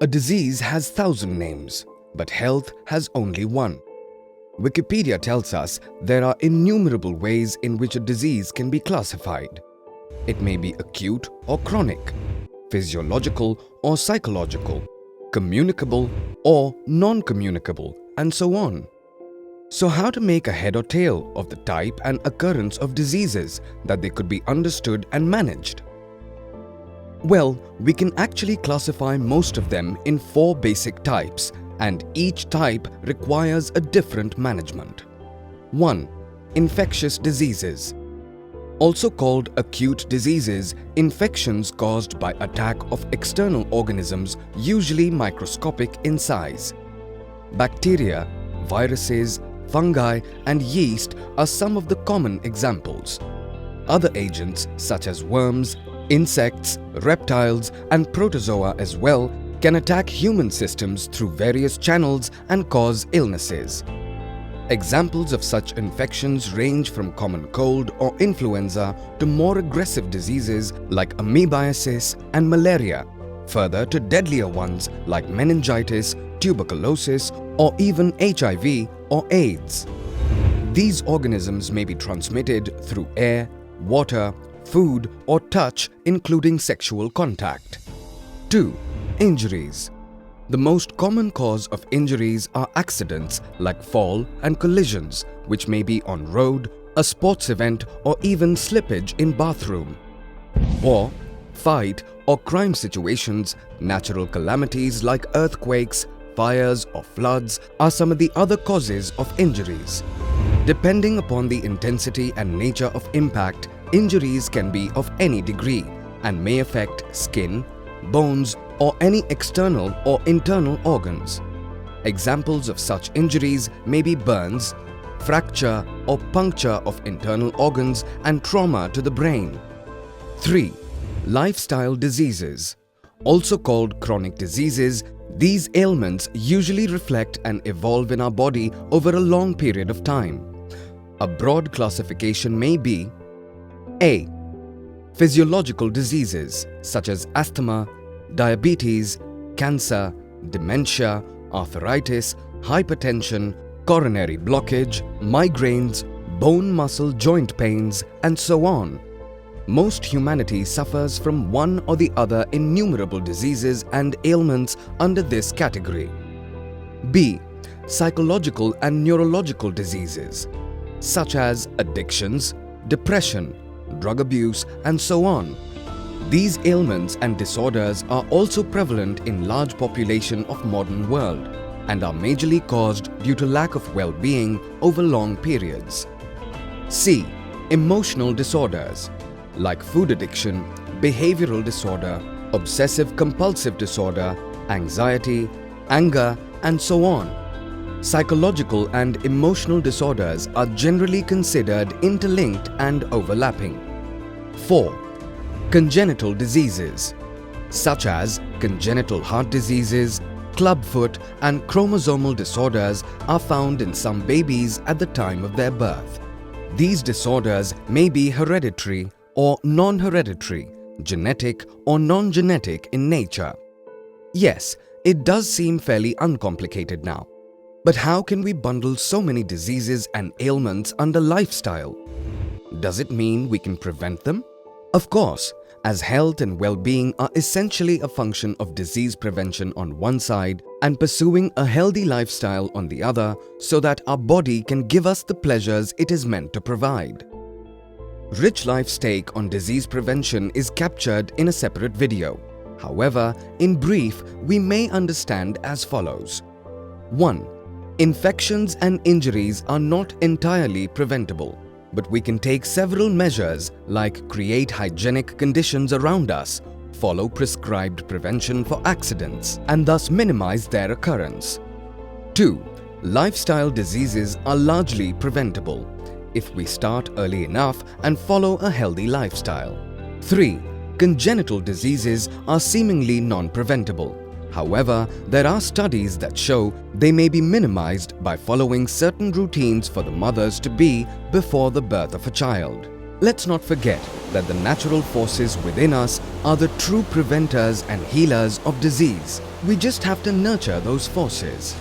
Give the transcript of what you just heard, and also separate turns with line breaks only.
A disease has 1,000 names, but health has only one. Wikipedia tells us there are innumerable ways in which a disease can be classified. It may be acute or chronic, physiological or psychological, communicable or non-communicable, and so on. So how to make a head or tail of the type and occurrence of diseases that they could be understood and managed? Well, we can actually classify most of them in 4 basic types, and each type requires a different management. 1. Infectious diseases. Also called acute diseases, infections caused by attack of external organisms, usually microscopic in size. Bacteria, viruses, fungi, and yeast are some of the common examples. Other agents such as worms, insects, reptiles, and protozoa as well can attack human systems through various channels and cause illnesses. Examples of such infections range from common cold or influenza to more aggressive diseases like amoebiasis and malaria, further to deadlier ones like meningitis, tuberculosis, or even HIV or AIDS. These organisms may be transmitted through air, water, food, or touch, including sexual contact. 2. Injuries. The most common cause of injuries are accidents like fall and collisions, which may be on road, a sports event, or even slippage in bathroom. War, fight, or crime situations, natural calamities like earthquakes, fires, or floods are some of the other causes of injuries. Depending upon the intensity and nature of impact, injuries can be of any degree and may affect skin, bones, or any external or internal organs. Examples of such injuries may be burns, fracture or puncture of internal organs, and trauma to the brain. 3. Lifestyle diseases. Also called chronic diseases, these ailments usually reflect and evolve in our body over a long period of time. A broad classification may be: A. Physiological diseases such as asthma, diabetes, cancer, dementia, arthritis, hypertension, coronary blockage, migraines, bone muscle joint pains, and so on. Most humanity suffers from one or the other innumerable diseases and ailments under this category. B. Psychological and neurological diseases such as addictions, depression, drug abuse, and so on. These ailments and disorders are also prevalent in large population of modern world and are majorly caused due to lack of well-being over long periods. C. Emotional disorders like food addiction, behavioral disorder, obsessive-compulsive disorder, anxiety, anger, and so on. Psychological and emotional disorders are generally considered interlinked and overlapping. 4. Congenital diseases such as congenital heart diseases, clubfoot, and chromosomal disorders are found in some babies at the time of their birth. These disorders may be hereditary or non-hereditary, genetic or non-genetic in nature. Yes, it does seem fairly uncomplicated now. But how can we bundle so many diseases and ailments under lifestyle? Does it mean we can prevent them? Of course, as health and well-being are essentially a function of disease prevention on one side and pursuing a healthy lifestyle on the other, so that our body can give us the pleasures it is meant to provide. Rich Life's take on disease prevention is captured in a separate video. However, in brief, we may understand as follows. 1. Infections and injuries are not entirely preventable, but we can take several measures like create hygienic conditions around us, follow prescribed prevention for accidents, and thus minimize their occurrence. 2. Lifestyle diseases are largely preventable if we start early enough and follow a healthy lifestyle. 3. Congenital diseases are seemingly non-preventable. However, there are studies that show they may be minimized by following certain routines for the mothers to be before the birth of a child. Let's not forget that the natural forces within us are the true preventers and healers of disease. We just have to nurture those forces.